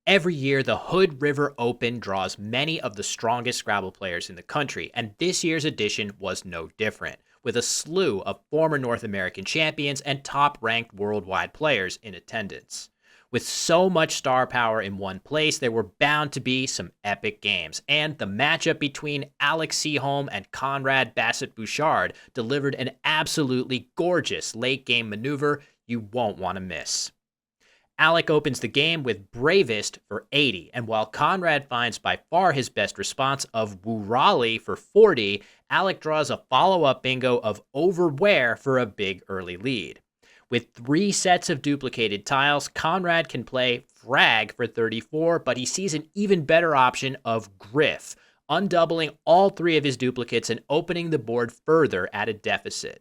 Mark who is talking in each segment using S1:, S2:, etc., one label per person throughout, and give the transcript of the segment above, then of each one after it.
S1: Every year, the Hood River Open draws many of the strongest Scrabble players in the country, and this year's edition was no different, with a slew of former North American champions and top-ranked worldwide players in attendance. With so much star power in one place, there were bound to be some epic games, and the matchup between Alec Sjoholm and Conrad Bassett-Bouchard delivered an absolutely gorgeous late-game maneuver you won't want to miss. Alec opens the game with Bravest for 80, and while Conrad finds by far his best response of Woorali for 40, Alec draws a follow-up bingo of Overware for a big early lead. With 3 sets of duplicated tiles, Conrad can play Frag for 34, but he sees an even better option of Griff, undoubling all 3 of his duplicates and opening the board further at a deficit.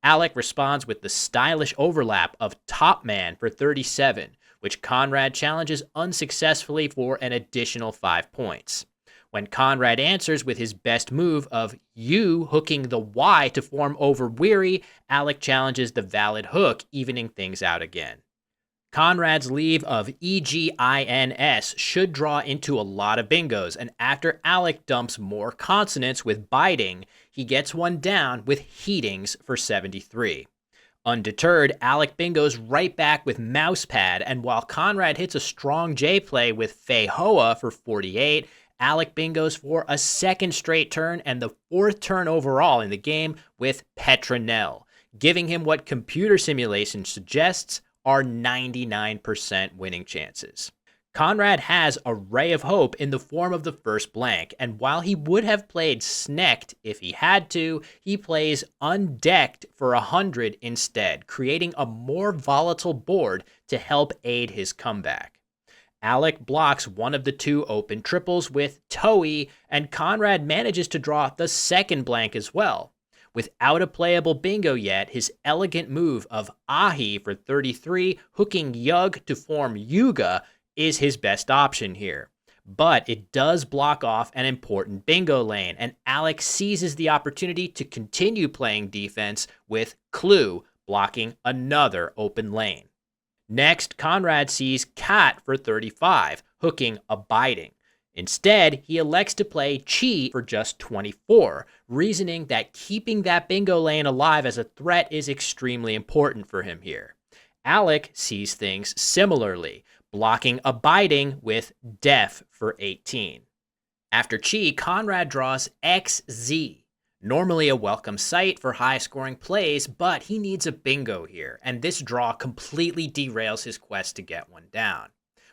S1: Alec responds with the stylish overlap of Top Man for 37, which Conrad challenges unsuccessfully for an additional 5 points. When Conrad answers with his best move of U hooking the Y to form over Weary, Alec challenges the valid hook, evening things out again. Conrad's leave of EGINS should draw into a lot of bingos, and after Alec dumps more consonants with biting, he gets one down with heatings for 73. Undeterred, Alec bingos right back with Mousepad, and while Conrad hits a strong J play with Feihoa for 48, Alec bingos for a second straight turn and the 4th turn overall in the game with Petronel, giving him what computer simulation suggests are 99% winning chances. Conrad has a ray of hope in the form of the first blank, and while he would have played Snecked if he had to, he plays Undecked for 100 instead, creating a more volatile board to help aid his comeback. Alec blocks one of the 2 open triples with Toei, and Conrad manages to draw the second blank as well. Without a playable bingo yet, his elegant move of Ahi for 33, hooking Yug to form Yuga, is his best option here. But it does block off an important bingo lane, and Alec seizes the opportunity to continue playing defense with Clue, blocking another open lane. Next, Conrad sees Cat for 35, hooking Abiding. Instead, he elects to play Chi for just 24, reasoning that keeping that bingo lane alive as a threat is extremely important for him here. Alec sees things similarly, blocking Abiding with Def for 18. After Chi, Conrad draws XZ, normally a welcome sight for high-scoring plays, but he needs a bingo here, and this draw completely derails his quest to get one down.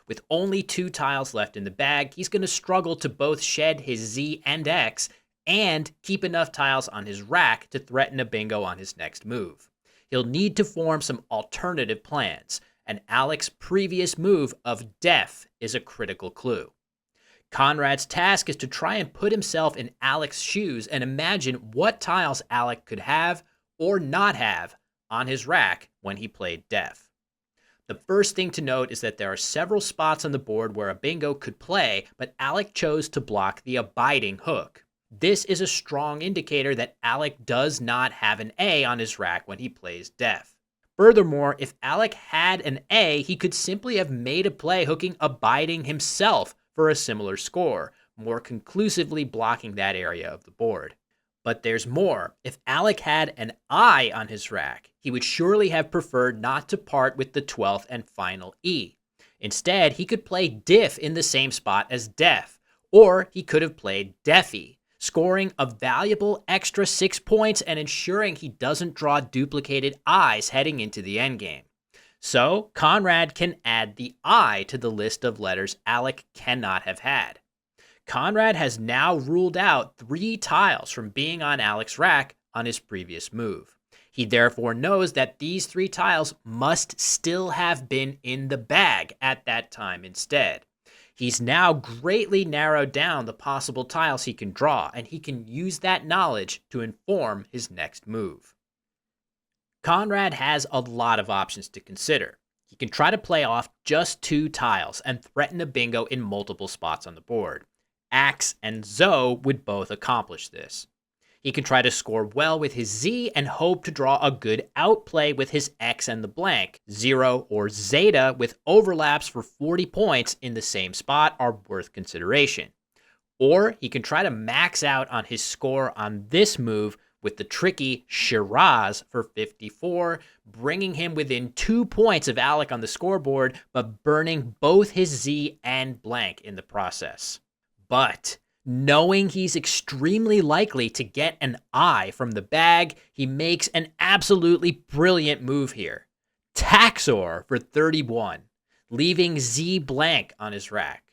S1: With only 2 tiles left in the bag, he's going to struggle to both shed his Z and X and keep enough tiles on his rack to threaten a bingo on his next move. He'll need to form some alternative plans, and Alec's previous move of Def is a critical clue. Conrad's task is to try and put himself in Alec's shoes and imagine what tiles Alec could have or not have on his rack when he played Def. The first thing to note is that there are several spots on the board where a bingo could play, but Alec chose to block the Abiding hook. This is a strong indicator that Alec does not have an A on his rack when he plays Def. Furthermore, if Alec had an A, he could simply have made a play hooking Abiding himself for a similar score, more conclusively blocking that area of the board. But there's more. If Alec had an I on his rack, he would surely have preferred not to part with the 12th and final E. Instead, he could play Diff in the same spot as Def, or he could have played Defy, scoring a valuable extra 6 points and ensuring he doesn't draw duplicated I's heading into the endgame. So, Conrad can add the I to the list of letters Alec cannot have had. Conrad has now ruled out 3 tiles from being on Alec's rack on his previous move. He therefore knows that these 3 tiles must still have been in the bag at that time instead. He's now greatly narrowed down the possible tiles he can draw, and he can use that knowledge to inform his next move. Conrad has a lot of options to consider. He can try to play off just 2 tiles and threaten a bingo in multiple spots on the board. Axe and Zoe would both accomplish this. He can try to score well with his Z and hope to draw a good outplay with his X and the blank. Zero or Zeta with overlaps for 40 points in the same spot are worth consideration. Or he can try to max out on his score on this move with the tricky Shiraz for 54, bringing him within 2 points of Alec on the scoreboard, but burning both his Z and blank in the process. But knowing he's extremely likely to get an I from the bag, he makes an absolutely brilliant move here. Taxor for 31, leaving Z blank on his rack.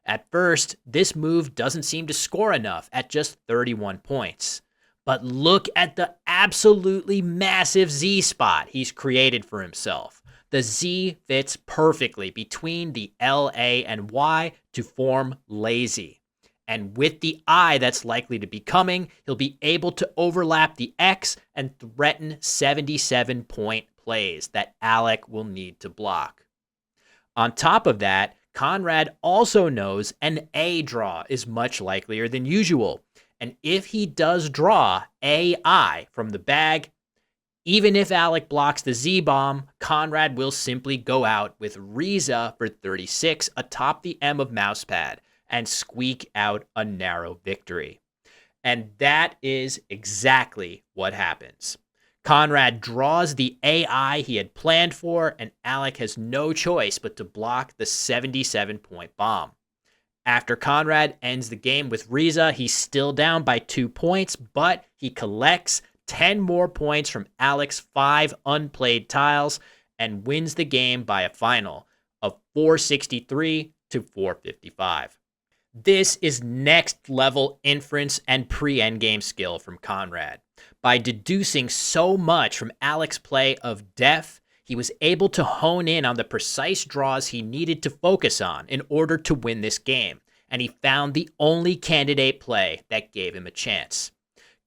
S1: At first, this move doesn't seem to score enough at just 31 points. But look at the absolutely massive Z spot he's created for himself. The Z fits perfectly between the L, A, and Y to form lazy. And with the I that's likely to be coming, he'll be able to overlap the X and threaten 77-point plays that Alec will need to block. On top of that, Conrad also knows an A draw is much likelier than usual. And if he does draw AI from the bag, even if Alec blocks the Z-bomb, Conrad will simply go out with Riza for 36 atop the M of Mousepad and squeak out a narrow victory. And that is exactly what happens. Conrad draws the AI he had planned for, and Alec has no choice but to block the 77-point bomb. After Conrad ends the game with Riza, he's still down by 2 points, but he collects 10 more points from Alec's 5 unplayed tiles and wins the game by a final of 463 to 455. This is next level inference and pre-endgame skill from Conrad. By deducing so much from Alec's play of Def, he was able to hone in on the precise draws he needed to focus on in order to win this game, and he found the only candidate play that gave him a chance.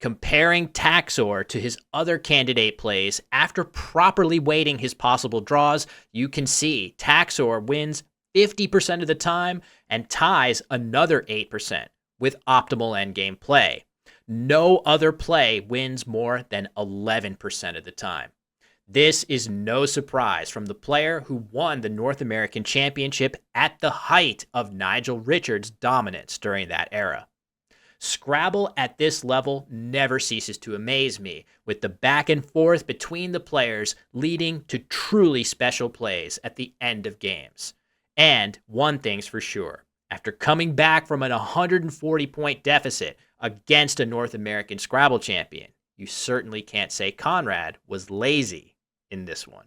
S1: Comparing Taxor to his other candidate plays, after properly weighting his possible draws, you can see Taxor wins 50% of the time and ties another 8% with optimal endgame play. No other play wins more than 11% of the time. This is no surprise from the player who won the North American Championship at the height of Nigel Richards' dominance during that era. Scrabble at this level never ceases to amaze me, with the back and forth between the players leading to truly special plays at the end of games. And one thing's for sure, after coming back from an 140-point deficit against a North American Scrabble champion, you certainly can't say Conrad was lazy in this one.